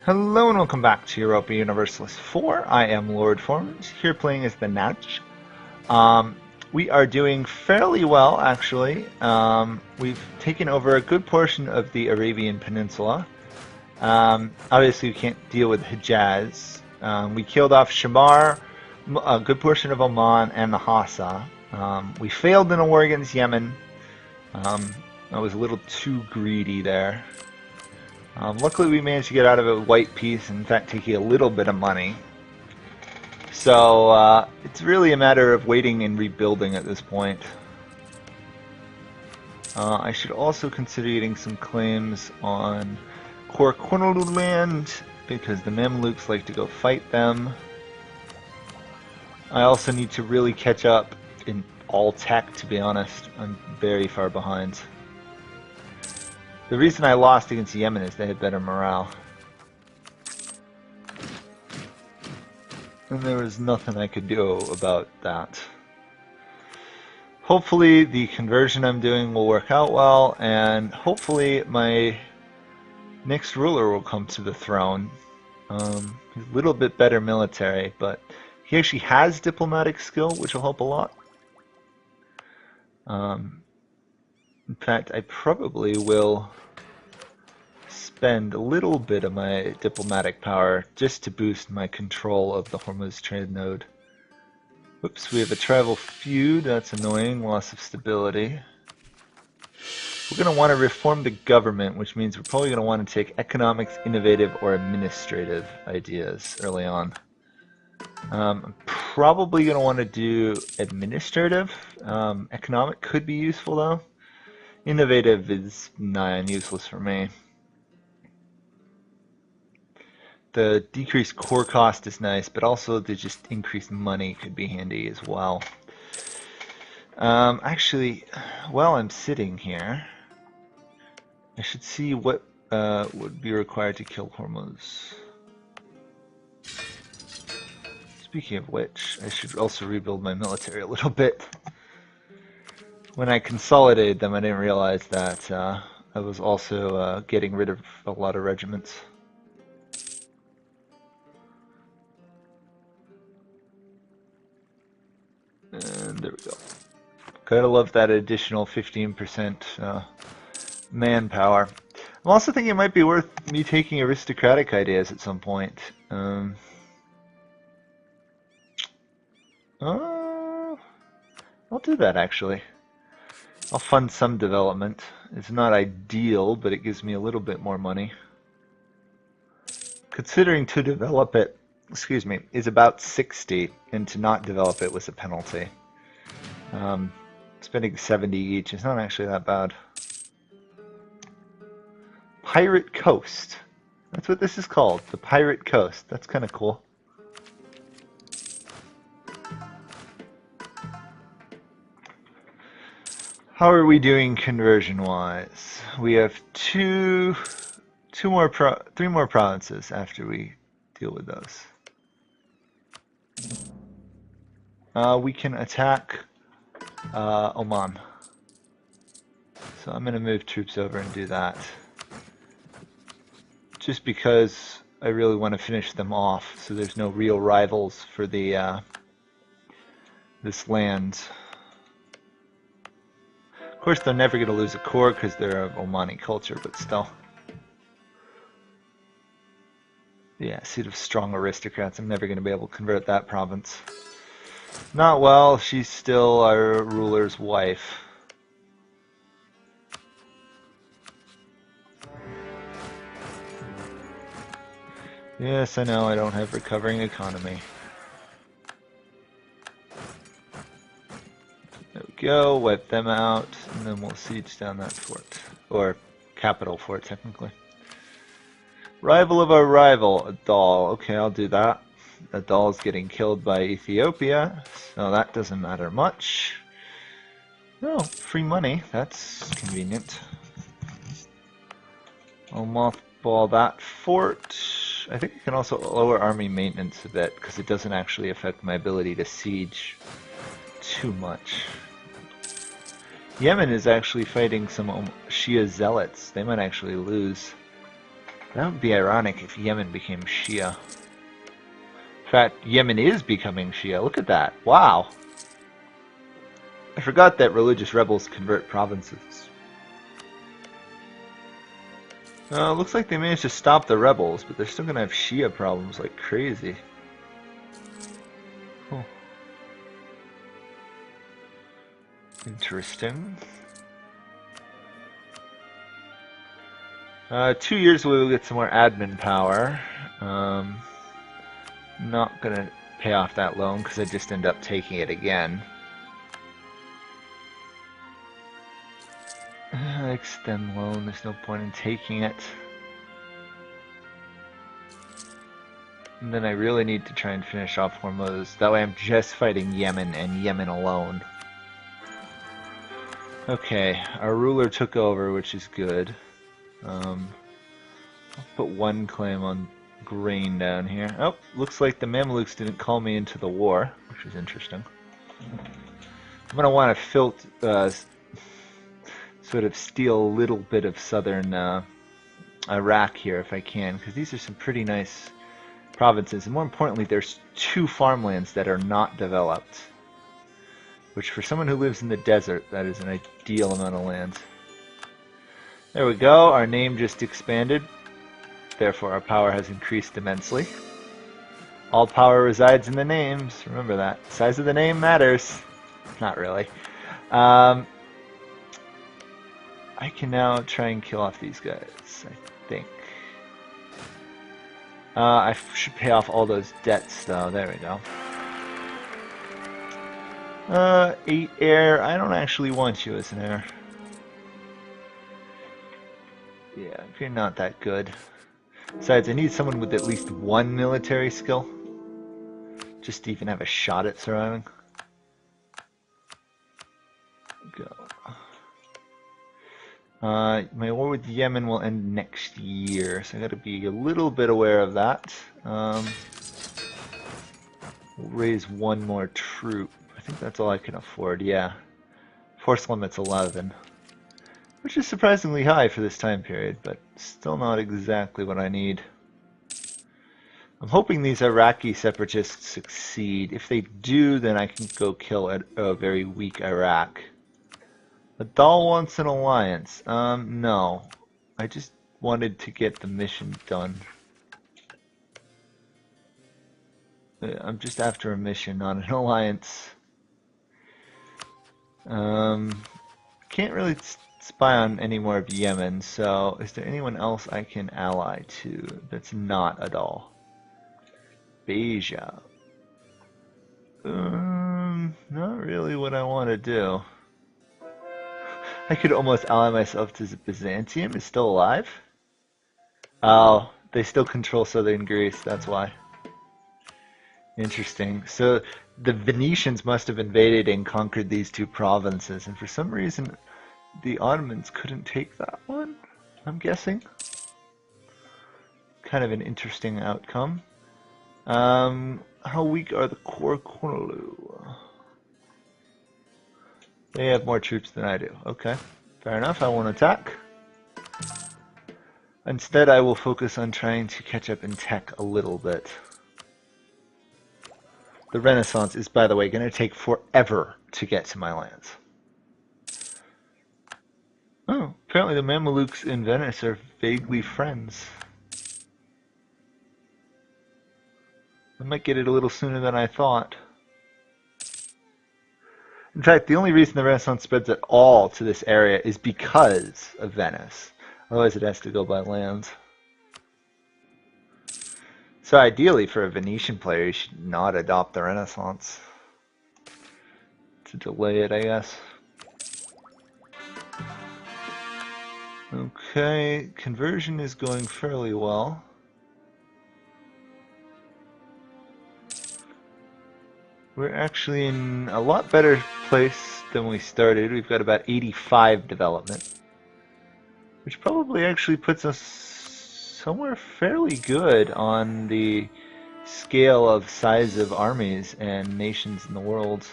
Hello and welcome back to Europa Universalis 4. I am Lord Forwind, here playing as the Najd. We are doing fairly well, actually. We've taken over a good portion of the Arabian Peninsula. Obviously, we can't deal with Hijaz. We killed off Shamar, a good portion of Oman, and the Hassa. We failed in a war against Yemen. I was a little too greedy there. Luckily we managed to get out of it with white peace, in fact taking a little bit of money. So it's really a matter of waiting and rebuilding at this point. I should also consider getting some claims on Korkornulu land, because the Mamluks like to go fight them. I also need to really catch up in all tech, to be honest. I'm very far behind. The reason I lost against Yemen is they had better morale. And there was nothing I could do about that. Hopefully the conversion I'm doing will work out well, and hopefully my next ruler will come to the throne. He's a little bit better military, but he actually has diplomatic skill, which will help a lot. In fact, I probably will spend a little bit of my diplomatic power just to boost my control of the Hormuz trade node. Whoops, we have a tribal feud. That's annoying. Loss of stability. We're going to want to reform the government, which means we're probably going to want to take economics, innovative, or administrative ideas early on. I'm probably going to want to do administrative. Economic could be useful though. Innovative is nigh on useless for me. The decreased core cost is nice, but also the just increased money could be handy as well. Actually, while I'm sitting here, I should see what would be required to kill Hormuz. Speaking of which, I should also rebuild my military a little bit. When I consolidated them, I didn't realize that I was also getting rid of a lot of regiments. And there we go. Gotta love that additional 15% manpower. I'm also thinking it might be worth me taking aristocratic ideas at some point. I'll do that actually. I'll fund some development. It's not ideal, but it gives me a little bit more money. Considering to develop it, excuse me, is about 60, and to not develop it was a penalty. Spending 70 each is not actually that bad. Pirate Coast. That's what this is called, the Pirate Coast. That's kind of cool. How are we doing conversion-wise? We have three more provinces after we deal with those. We can attack Oman. So I'm going to move troops over and do that. Just because I really want to finish them off, so there's no real rivals for the this land. Of course, they're never going to lose a core because they're of Omani culture, but still. Yeah, seat of strong aristocrats. I'm never going to be able to convert that province. Not well. She's still our ruler's wife. Yes, I know I don't have recovering economy. There we go, wipe them out, and then we'll siege down that fort. Or capital fort, technically. Rival of our rival, Adal. Okay, I'll do that. Adal's getting killed by Ethiopia, so that doesn't matter much. Oh, free money, that's convenient. I'll mothball that fort. I think I can also lower army maintenance a bit, because it doesn't actually affect my ability to siege too much. Yemen is actually fighting some Shia zealots. They might actually lose. That would be ironic if Yemen became Shia. In fact, Yemen is becoming Shia. Look at that. Wow. I forgot that religious rebels convert provinces. Looks like they managed to stop the rebels, but they're still going to have Shia problems like crazy. Cool. Interesting. 2 years we'll get some more admin power. Not going to pay off that loan because I just end up taking it again. Extend loan, there's no point in taking it. And then I really need to try and finish off Hormuz. That way I'm just fighting Yemen and Yemen alone. Okay, our ruler took over, which is good. I'll put one claim on grain down here. Oh, looks like the Mamelukes didn't call me into the war, which is interesting. I'm going to want to sort of steal a little bit of southern Iraq here if I can, because these are some pretty nice provinces, and more importantly there's 2 farmlands that are not developed, which for someone who lives in the desert, that is an ideal amount of land. There we go, our name just expanded, therefore our power has increased immensely. All power resides in the names, remember that. Size of the name matters. Not really. I can now try and kill off these guys, I think. I should pay off all those debts, though. There we go. 8 heir. I don't actually want you as an heir. Yeah, you're not that good. Besides, I need someone with at least 1 military skill. Just to even have a shot at surviving. Go. My war with Yemen will end next year, so I gotta be a little bit aware of that. We'll raise 1 more troop. I think that's all I can afford, yeah. Force limit's 11. Which is surprisingly high for this time period, but still not exactly what I need. I'm hoping these Iraqi separatists succeed. If they do, then I can go kill a very weak Iraq. Adal wants an alliance. No. I just wanted to get the mission done. I'm just after a mission, not an alliance. Can't really spy on any more of Yemen, so is there anyone else I can ally to that's not Adal? Beja. Not really what I want to do. I could almost ally myself to Byzantium. Is still alive? Oh, they still control southern Greece, that's why. Interesting. So the Venetians must have invaded and conquered these 2 provinces, and for some reason the Ottomans couldn't take that one, I'm guessing. Kind of an interesting outcome. How weak are the Korkulu? They have more troops than I do. Okay, fair enough. I won't attack. Instead, I will focus on trying to catch up in tech a little bit. The Renaissance is, by the way, going to take forever to get to my lands. Oh, apparently the Mamelukes in Venice are vaguely friends. I might get it a little sooner than I thought. In fact, the only reason the Renaissance spreads at all to this area is because of Venice. Otherwise it has to go by land. So ideally for a Venetian player, you should not adopt the Renaissance. To delay it, I guess. Okay, conversion is going fairly well. We're actually in a lot better place than we started. We've got about 85 development, which probably actually puts us somewhere fairly good on the scale of size of armies and nations in the world.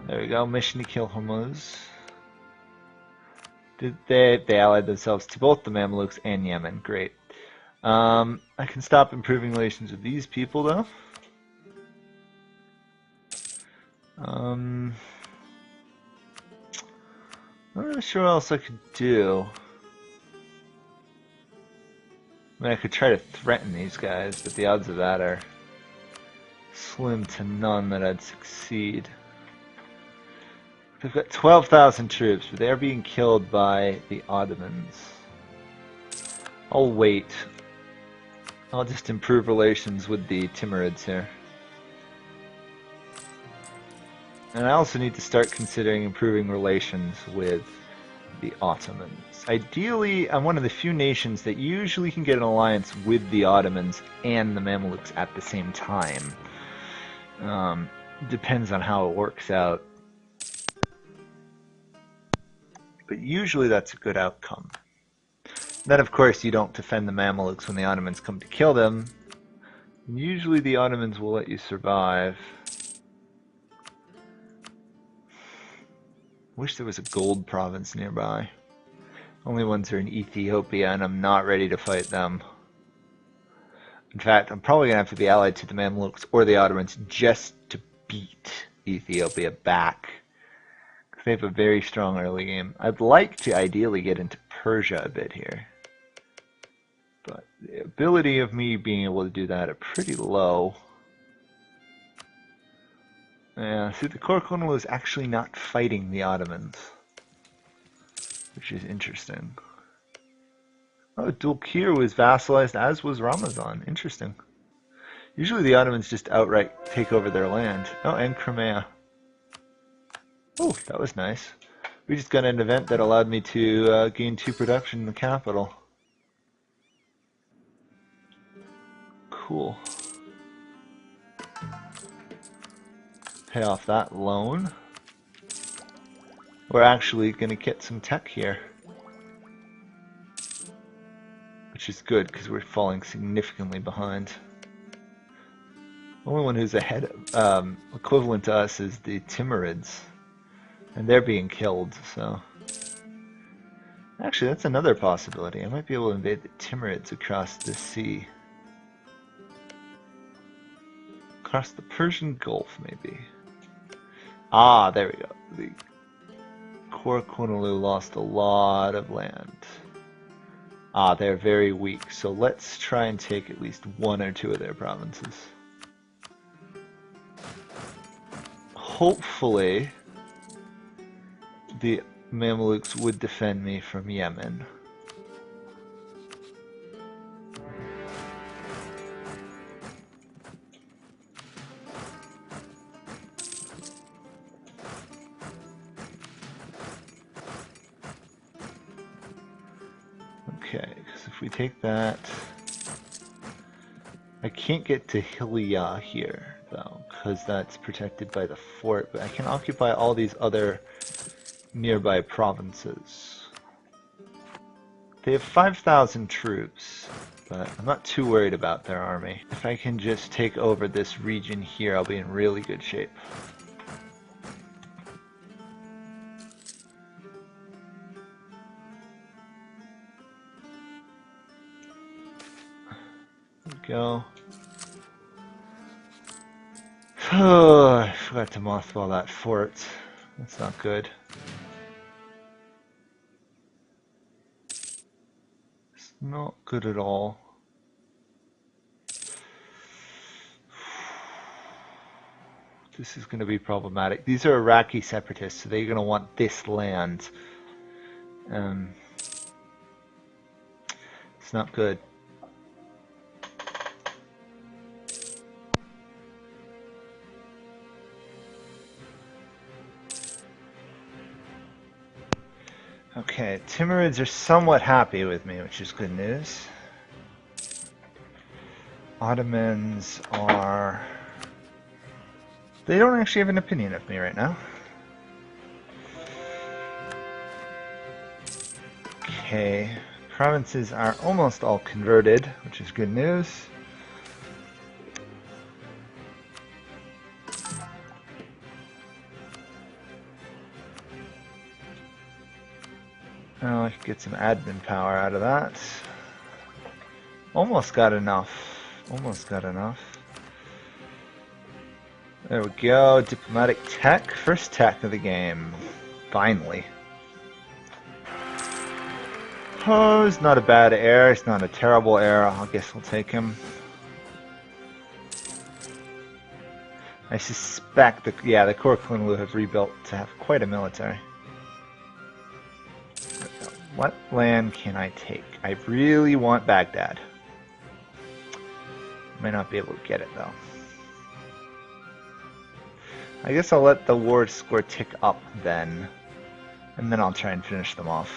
There we go, mission to kill Hormuz. They allied themselves to both the Mamluks and Yemen, great. I can stop improving relations with these people, though. I'm not really sure what else I could do. I mean, I could try to threaten these guys, but the odds of that are slim to none that I'd succeed. They've got 12,000 troops, but they're being killed by the Ottomans. I'll wait. I'll just improve relations with the Timurids here. And I also need to start considering improving relations with the Ottomans. Ideally, I'm one of the few nations that usually can get an alliance with the Ottomans and the Mamluks at the same time. Depends on how it works out. But usually that's a good outcome. Then, of course, you don't defend the Mamluks when the Ottomans come to kill them. Usually the Ottomans will let you survive. Wish there was a gold province nearby. Only ones are in Ethiopia, and I'm not ready to fight them. In fact, I'm probably going to have to be allied to the Mamluks or the Ottomans just to beat Ethiopia back. They have a very strong early game. I'd like to ideally get into Persia a bit here. But the ability of me being able to do that are pretty low. Yeah, see, the Korkunlu is actually not fighting the Ottomans, which is interesting. Oh, Dulkir was vassalized, as was Ramazan. Interesting. Usually the Ottomans just outright take over their land. Oh, and Crimea. Oh, that was nice. We just got an event that allowed me to gain 2 production in the capital. Cool. Pay off that loan. We're actually going to get some tech here. Which is good, because we're falling significantly behind. The only one who's ahead, equivalent to us, is the Timurids. And they're being killed, so... Actually, that's another possibility. I might be able to invade the Timurids across the sea. Across the Persian Gulf, maybe. Ah, there we go. The Korkunlu lost a lot of land. Ah, they're very weak, so let's try and take at least 1 or 2 of their provinces. Hopefully, the Mamluks would defend me from Yemen. Okay, because if we take that... I can't get to Hilya here, though, because that's protected by the fort, but I can occupy all these other nearby provinces. They have 5,000 troops, but I'm not too worried about their army. If I can just take over this region here, I'll be in really good shape. There we go. Oh, I forgot to mothball that fort. That's not good. It's not good at all. This is going to be problematic. These are Iraqi separatists, so they're going to want this land. It's not good. Okay, Timurids are somewhat happy with me, which is good news. Ottomans are... They don't actually have an opinion of me right now. Okay, provinces are almost all converted, which is good news. Oh, I could get some admin power out of that. Almost got enough. Almost got enough. There we go. Diplomatic tech. First tech of the game. Finally. Oh, it's not a bad heir. It's not a terrible heir. I guess we'll take him. I suspect the Core Kunlu have rebuilt to have quite a military. What land can I take? I really want Baghdad. Might not be able to get it though. I guess I'll let the war score tick up then, and then I'll try and finish them off.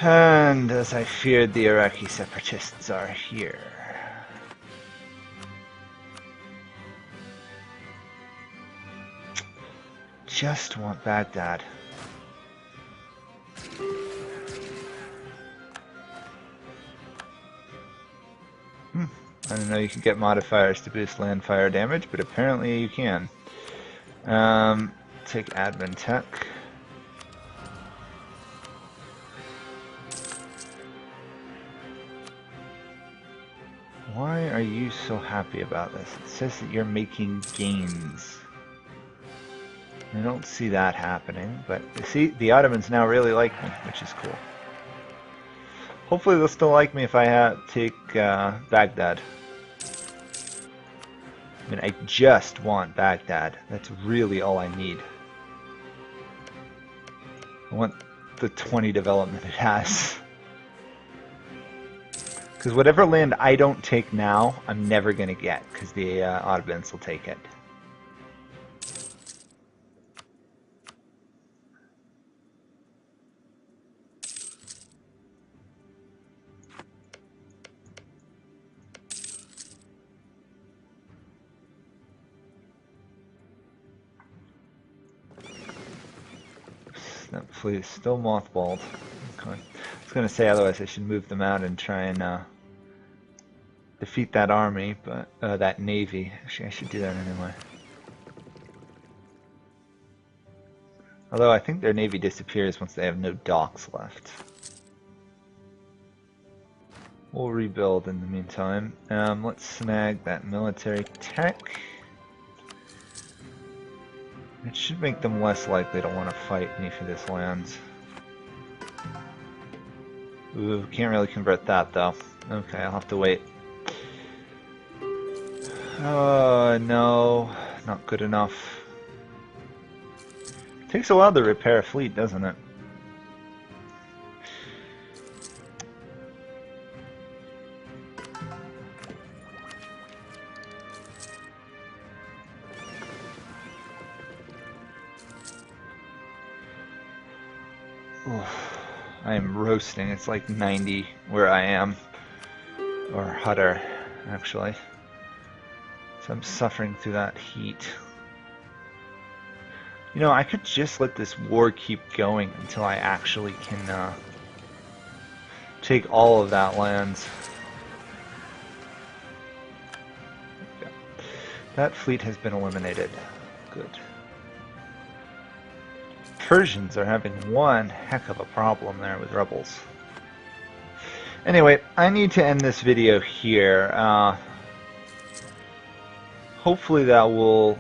And as I feared, the Iraqi separatists are here. Just want Baghdad. I didn't know you could get modifiers to boost land fire damage, but apparently you can. Take admin tech. Why are you so happy about this? It says that you're making gains. I don't see that happening, but you see, the Ottomans now really like me, which is cool. Hopefully they'll still like me if I take Baghdad. I mean, I just want Baghdad. That's really all I need. I want the 20 development it has. Because whatever land I don't take now, I'm never going to get, because the Ottomans will take it. That fleet is still mothballed. Okay. I was going to say otherwise I should move them out and try and defeat that army, but that navy. Actually, I should do that anyway. Although I think their navy disappears once they have no docks left. We'll rebuild in the meantime. Let's snag that military tech. It should make them less likely to want to fight me for this land. Ooh, can't really convert that though. Okay, I'll have to wait. Oh, no. Not good enough. Takes a while to repair a fleet, doesn't it? Oof. I am roasting. It's like 90 where I am. Or hotter, actually. So I'm suffering through that heat. You know, I could just let this war keep going until I actually can take all of that land. Okay. That fleet has been eliminated. Good. Persians are having one heck of a problem there with rebels. Anyway, I need to end this video here. Hopefully that will,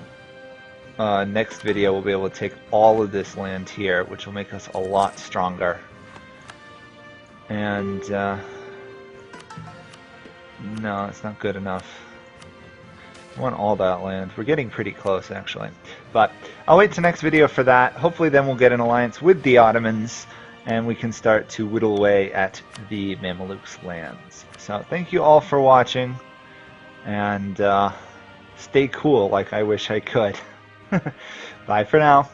next video we'll be able to take all of this land here, which will make us a lot stronger. And, no, it's not good enough. I want all that land. We're getting pretty close, actually. But I'll wait till next video for that. Hopefully then we'll get an alliance with the Ottomans, and we can start to whittle away at the Mamelukes' lands. So thank you all for watching, and stay cool like I wish I could. Bye for now.